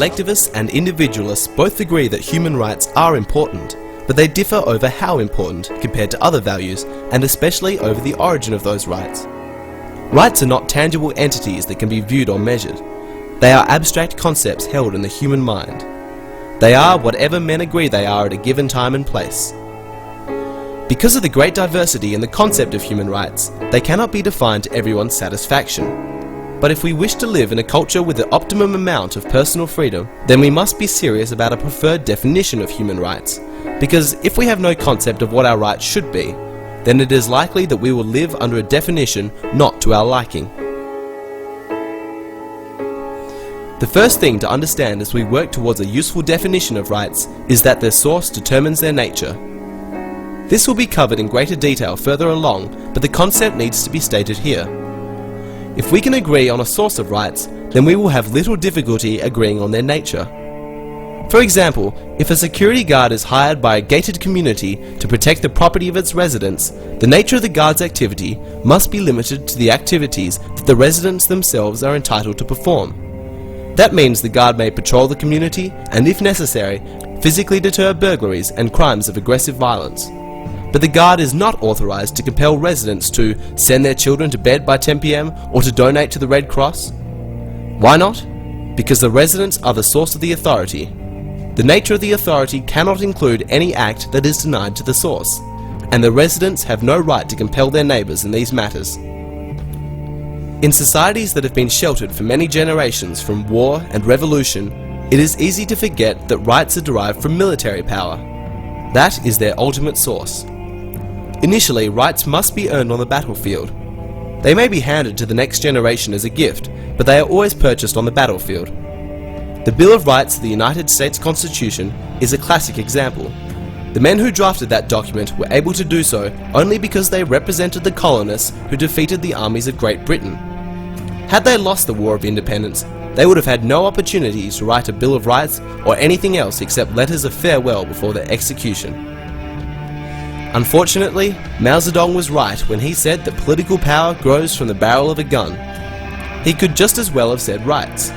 collectivists and individualists both agree that human rights are important, but they differ over how important compared to other values, and especially over the origin of those rights. Rights are not tangible entities that can be viewed or measured. They are abstract concepts held in the human mind. They are whatever men agree they are at a given time and place. Because of the great diversity in the concept of human rights, they cannot be defined to everyone's satisfaction. But if we wish to live in a culture with the optimum amount of personal freedom, then we must be serious about a preferred definition of human rights. Because if we have no concept of what our rights should be, then it is likely that we will live under a definition not to our liking. The first thing to understand as we work towards a useful definition of rights is that their source determines their nature. This will be covered in greater detail further along, but the concept needs to be stated here. If we can agree on a source of rights, then we will have little difficulty agreeing on their nature. For example, if a security guard is hired by a gated community to protect the property of its residents, the nature of the guard's activity must be limited to the activities that the residents themselves are entitled to perform. That means the guard may patrol the community and, if necessary, physically deter burglaries and crimes of aggressive violence. But the guard is not authorized to compel residents to send their children to bed by 10 p.m. or to donate to the Red Cross. Why not? Because the residents are the source of the authority. The nature of the authority cannot include any act that is denied to the source, and the residents have no right to compel their neighbours in these matters. In societies that have been sheltered for many generations from war and revolution, it is easy to forget that rights are derived from military power. That is their ultimate source. Initially, rights must be earned on the battlefield. They may be handed to the next generation as a gift, but they are always purchased on the battlefield. The Bill of Rights of the United States Constitution is a classic example. The men who drafted that document were able to do so only because they represented the colonists who defeated the armies of Great Britain. Had they lost the War of Independence, they would have had no opportunity to write a Bill of Rights or anything else except letters of farewell before their execution. Unfortunately, Mao Zedong was right when he said that political power grows from the barrel of a gun. He could just as well have said rights.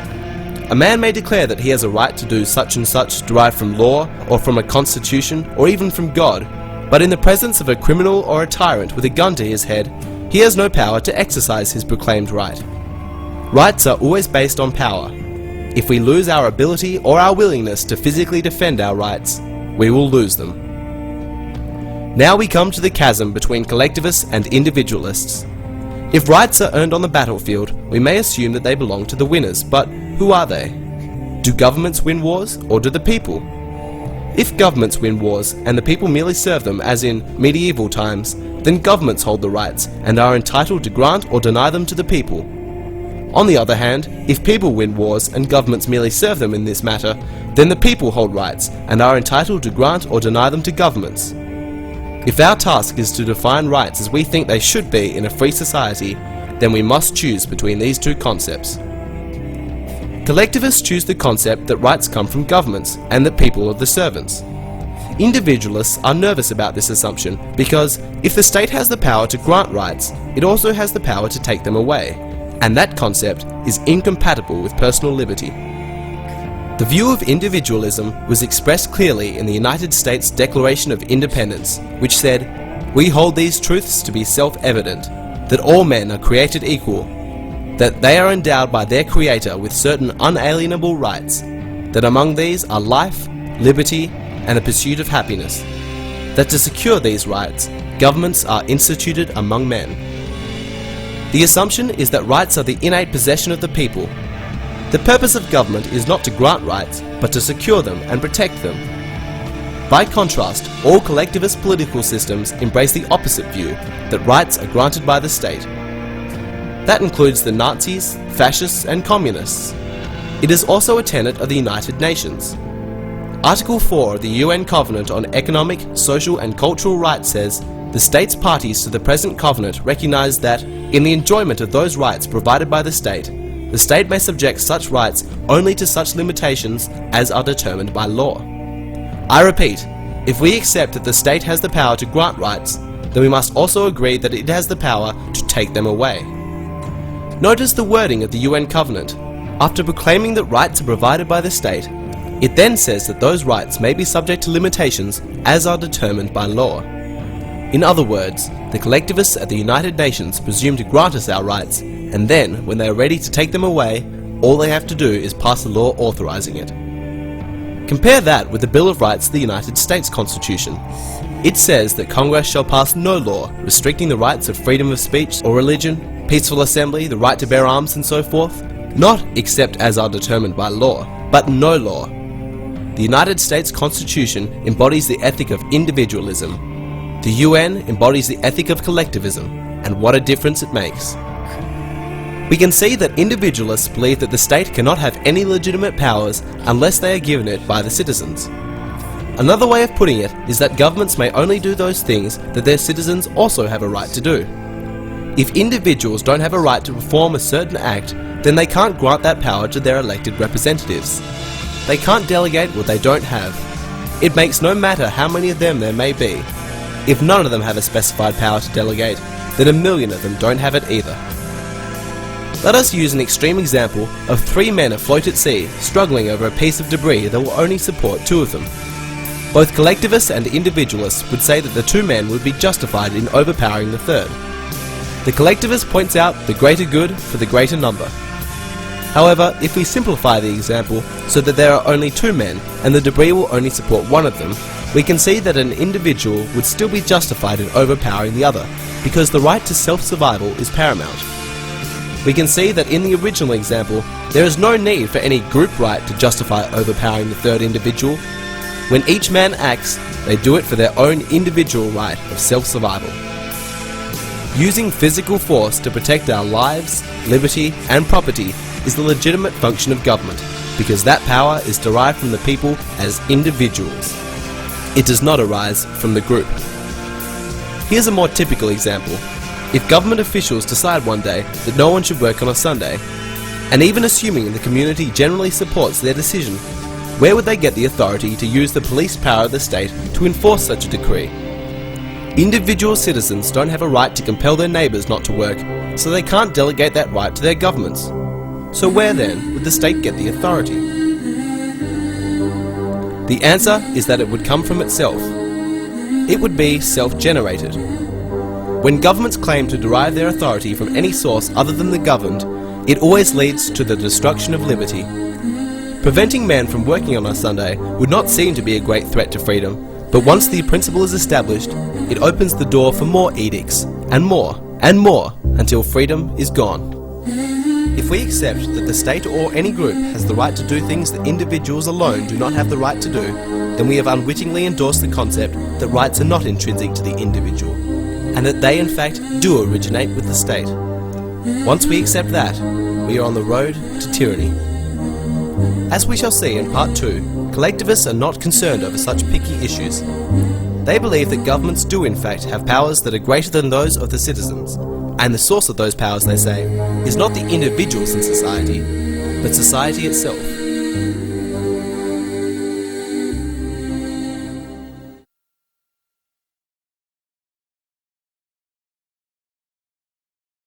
A man may declare that he has a right to do such and such derived from law or from a constitution or even from God, but in the presence of a criminal or a tyrant with a gun to his head, he has no power to exercise his proclaimed right. Rights are always based on power. If we lose our ability or our willingness to physically defend our rights, we will lose them. Now we come to the chasm between collectivists and individualists. If rights are earned on the battlefield, we may assume that they belong to the winners, but who are they? Do governments win wars, or do the people? If governments win wars, and the people merely serve them as in medieval times, then governments hold the rights, and are entitled to grant or deny them to the people. On the other hand, if people win wars, and governments merely serve them in this matter, then the people hold rights, and are entitled to grant or deny them to governments. If our task is to define rights as we think they should be in a free society, then we must choose between these two concepts. Collectivists choose the concept that rights come from governments and that people are the servants. Individualists are nervous about this assumption because if the state has the power to grant rights, it also has the power to take them away, and that concept is incompatible with personal liberty. The view of individualism was expressed clearly in the United States Declaration of Independence, which said, "We hold these truths to be self-evident, that all men are created equal, that they are endowed by their Creator with certain unalienable rights, that among these are life, liberty, and the pursuit of happiness, that to secure these rights, governments are instituted among men." The assumption is that rights are the innate possession of the people. The purpose of government is not to grant rights, but to secure them and protect them. By contrast, all collectivist political systems embrace the opposite view, that rights are granted by the state. That includes the Nazis, fascists, and communists. It is also a tenet of the United Nations. Article 4 of the UN Covenant on Economic, Social, and Cultural Rights says, "The states parties to the present covenant recognize that, in the enjoyment of those rights provided by the state may subject such rights only to such limitations as are determined by law." I repeat, if we accept that the state has the power to grant rights, then we must also agree that it has the power to take them away. Notice the wording of the UN Covenant. After proclaiming that rights are provided by the state, it then says that those rights may be subject to limitations as are determined by law. In other words, the collectivists at the United Nations presume to grant us our rights, and then, when they are ready to take them away, all they have to do is pass a law authorizing it. Compare that with the Bill of Rights of the United States Constitution. It says that Congress shall pass no law restricting the rights of freedom of speech or religion, peaceful assembly, the right to bear arms and so forth, not except as are determined by law, but no law. The United States Constitution embodies the ethic of individualism. The UN embodies the ethic of collectivism, and what a difference it makes. We can see that individualists believe that the state cannot have any legitimate powers unless they are given it by the citizens. Another way of putting it is that governments may only do those things that their citizens also have a right to do. If individuals don't have a right to perform a certain act, then they can't grant that power to their elected representatives. They can't delegate what they don't have. It makes no matter how many of them there may be. If none of them have a specified power to delegate, then 1,000,000 of them don't have it either. Let us use an extreme example of 3 men afloat at sea struggling over a piece of debris that will only support 2 of them. Both collectivists and individualists would say that the 2 men would be justified in overpowering the third. The collectivist points out the greater good for the greater number. However, if we simplify the example so that there are only 2 men and the debris will only support 1 of them, we can see that an individual would still be justified in overpowering the other, because the right to self-survival is paramount. We can see that in the original example, there is no need for any group right to justify overpowering the third individual. When each man acts, they do it for their own individual right of self-survival. Using physical force to protect our lives, liberty, and property is the legitimate function of government, because that power is derived from the people as individuals. It does not arise from the group. Here's a more typical example. If government officials decide one day that no one should work on a Sunday, and even assuming the community generally supports their decision, where would they get the authority to use the police power of the state to enforce such a decree? Individual citizens don't have a right to compel their neighbours not to work, so they can't delegate that right to their governments. So where then would the state get the authority? The answer is that it would come from itself. It would be self-generated. When governments claim to derive their authority from any source other than the governed, it always leads to the destruction of liberty. Preventing men from working on a Sunday would not seem to be a great threat to freedom, but once the principle is established, it opens the door for more edicts, and more, until freedom is gone. If we accept that the state or any group has the right to do things that individuals alone do not have the right to do, then we have unwittingly endorsed the concept that rights are not intrinsic to the individual, and that they in fact do originate with the state. Once we accept that, we are on the road to tyranny. As we shall see in part 2, collectivists are not concerned over such picky issues. They believe that governments do in fact have powers that are greater than those of the citizens, and the source of those powers, they say, is not the individuals in society, but society itself.